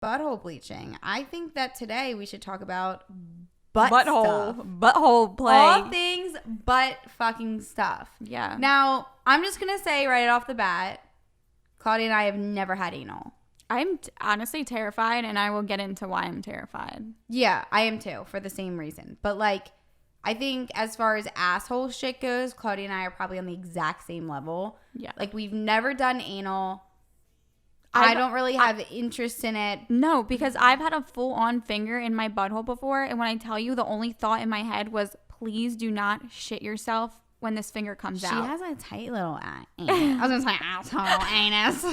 butthole bleaching, I think that today we should talk about butthole play. All things butt fucking stuff. Yeah. Now, I'm just going to say right off the bat, Claudia and I have never had anal. I'm honestly terrified, and I will get into why I'm terrified. Yeah, I am too, for the same reason. But, like, I think as far as asshole shit goes, Claudia and I are probably on the exact same level. Yeah. Like, we've never done anal. I don't really have interest in it. No, because I've had a full-on finger in my butthole before, and when I tell you, the only thought in my head was, please do not shit yourself when this finger comes out. She has a tight little anus. I was going to say asshole anus.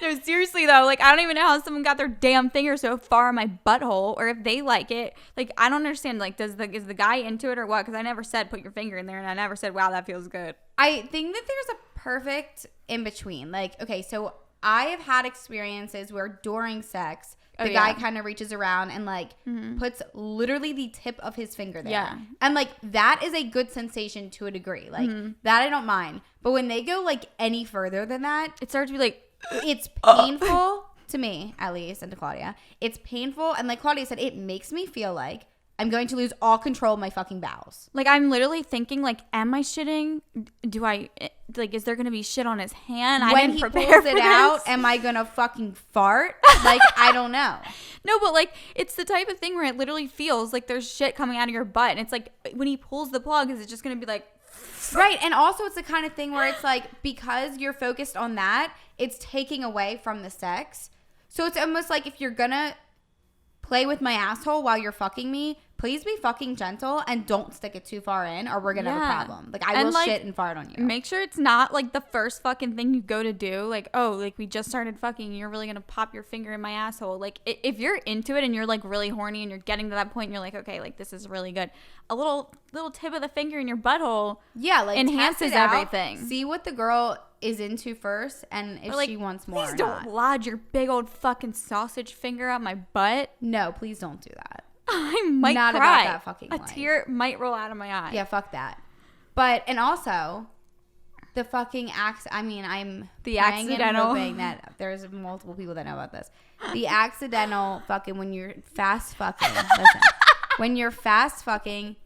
No, seriously though, like I don't even know how someone got their damn finger so far in my butthole, or if they like it. Like I don't understand. Like, is the guy into it or what? Because I never said put your finger in there, and I never said wow, that feels good. I think that there's a perfect in between. Like, okay, so I have had experiences where during sex, the guy kind of reaches around and like puts literally the tip of his finger there. Yeah. And like that is a good sensation to a degree. Like that I don't mind. But when they go like any further than that, it starts to be like, it's painful to me, at least, and to Claudia. It's painful. And like Claudia said, it makes me feel like I'm going to lose all control of my fucking bowels. Like, I'm literally thinking, like, am I shitting? Do I, like, is there going to be shit on his hand? I didn't prepare for this. When he pulls it out, am I going to fucking fart? Like, I don't know. No, but, like, it's the type of thing where it literally feels like there's shit coming out of your butt. And it's like, when he pulls the plug, is it just going to be like... Right, and also it's the kind of thing where it's like, because you're focused on that, it's taking away from the sex. So it's almost like if you're gonna play with my asshole while you're fucking me, please be fucking gentle and don't stick it too far in, or we're gonna have a problem. Like, I will shit and fart on you. Make sure it's not like the first fucking thing you go to do. Like, oh, like we just started fucking and you're really gonna pop your finger in my asshole. Like, if you're into it and you're like really horny and you're getting to that point and you're like, okay, like this is really good, a little tip of the finger in your butthole, yeah, like enhances everything. See what the girl is into first, and if she wants more. Please don't lodge your big old fucking sausage finger up my butt. No, please don't do that. I might not cry. About that fucking life. Tear might roll out of my eye. Yeah, fuck that. But, and also, the fucking I'm the accidental. hoping that there's multiple people that know about this. The accidental fucking, when you're fast fucking, listen, when you're fast fucking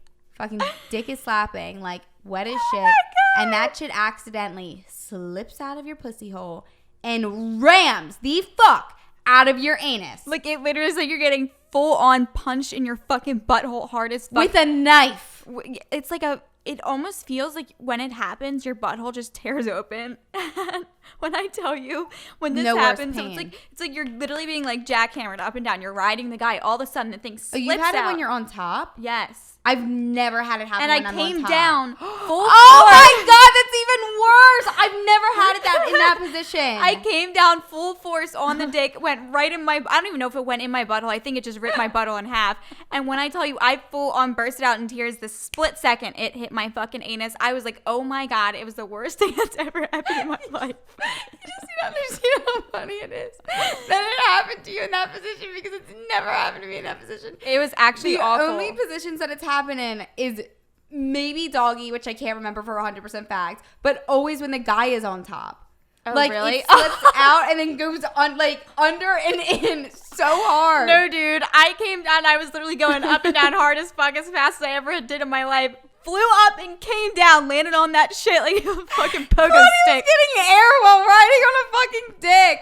dick is slapping, like wet as shit, and that shit accidentally slips out of your pussy hole and rams the fuck out of your anus. Like, it literally is like you're getting full on punch in your fucking butthole hard as fuck. With a knife. It's like it almost feels like when it happens, your butthole just tears open. And when I tell you, when this happens, so it's like you're literally being like jackhammered up and down. You're riding the guy. All of a sudden, the thing slips out. You've had it when you're on top? Yes. I've never had it happen when I'm on top. And I came down full Oh my God, that's even worse. I've never had it in that position. I came down full force on the dick, went right in my, I don't even know if it went in my butthole. I think it just ripped my butthole in half. And when I tell you, I full on bursted out in tears the split second it hit my fucking anus. I was like, oh my God, it was the worst thing that's ever happened in my life. You just don't understand how funny it is that it happened to you in that position, because it's never happened to me in that position. It was actually awful. The only positions that it's happened in is maybe doggy, which I can't remember for 100% fact, but always when the guy is on top. Oh, like, really? It slips out and then goes on, like, under and in so hard. No, dude. I came down. I was literally going up and down hard as fuck, as fast as I ever did in my life. Flew up and came down, landed on that shit like a fucking pogo stick. Getting air while riding on a fucking dick.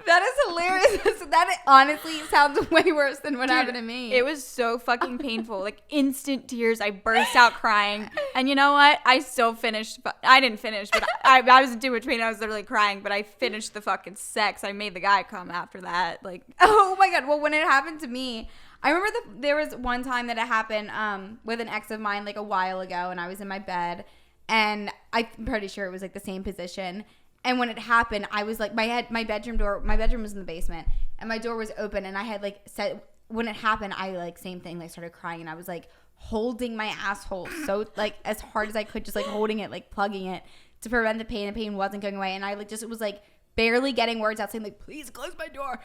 That is hilarious. That honestly sounds way worse than what happened to me. It was so fucking painful. Like, instant tears. I burst out crying. And you know what? I still finished. I didn't finish, but I was in between. I was literally crying, but I finished the fucking sex. I made the guy come after that. Like, oh my God. Well, when it happened to me, I remember there was one time that it happened with an ex of mine like a while ago, and I was in my bed, and I'm pretty sure it was like the same position. And when it happened, I was like, my bedroom was in the basement, and my door was open, and I had like said, when it happened, I like, same thing, like started crying, and I was like holding my asshole so like as hard as I could, just like holding it, like plugging it to prevent the pain. The pain wasn't going away, and I like just, it was like barely getting words out, saying like, please close my door,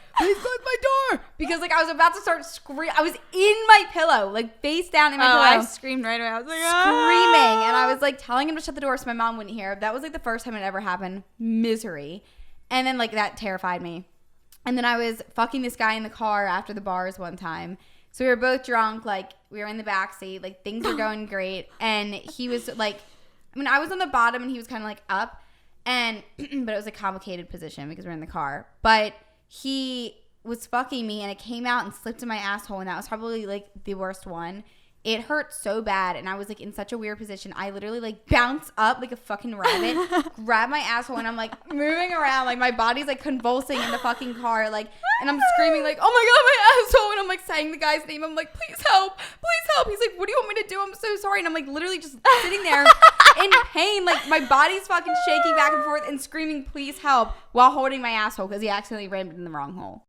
because like I was about to start screaming. I was in my pillow, like face down in my pillow. I screamed right away. I was like, screaming, and I was like telling him to shut the door so my mom wouldn't hear. That was like the first time it ever happened. Misery. And then like that terrified me. And then I was fucking this guy in the car after the bars one time. So we were both drunk, like we were in the back seat, like things were going great. And he was like, I mean, I was on the bottom and he was kind of like up, and but it was a complicated position because we're in the car. But he was fucking me and it came out and slipped in my asshole, and that was probably like the worst one. It hurt so bad, and I was like in such a weird position. I literally like bounced up like a fucking rabbit, grabbed my asshole, and I'm like moving around, like my body's like convulsing in the fucking car, like, and I'm screaming like, oh my god, my asshole, and I'm like saying the guy's name. I'm like, please help, please help. He's like, what do you want me to do? I'm so sorry. And I'm like literally just sitting there in pain, like my body's fucking shaking back and forth and screaming, please help, while holding my asshole because he accidentally rammed it in the wrong hole.